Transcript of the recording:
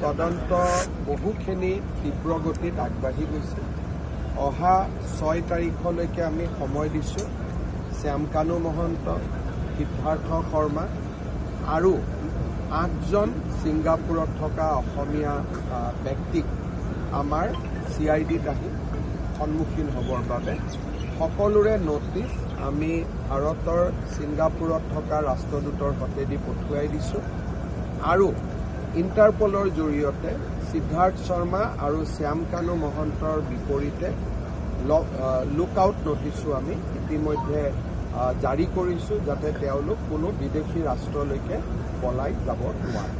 তদন্ত বহুখিনি তীব্ৰ গতিত আগবাঢ়ি গৈছে। অহা 6 তাৰিখলৈকে আমি সময় দিছোঁ। শ্যামকানু মহন্ত, সিদ্ধাৰ্থ শৰ্মা আৰু 8জন ছিংগাপুৰত থকা অসমীয়া ব্যক্তিক আমাৰ CIDত আহি সন্মুখীন হ'বৰ বাবে সকলোৰে নটিচ আমি ভাৰতৰ ছিংগাপুৰত থকা ৰাষ্ট্ৰদূতৰ হাতেদি পঠুৱাই দিছোঁ আৰু ইণ্টাৰপলৰ জৰিয়তে সিদ্ধাৰ্থ শৰ্মা আৰু শ্যামকানু মহন্তৰ বিপৰীতে লুকআউট নটিছো আমি ইতিমধ্যে জাৰি কৰিছোঁ, যাতে তেওঁলোক কোনো বিদেশী ৰাষ্ট্ৰলৈকে পলাই যাব নোৱাৰে।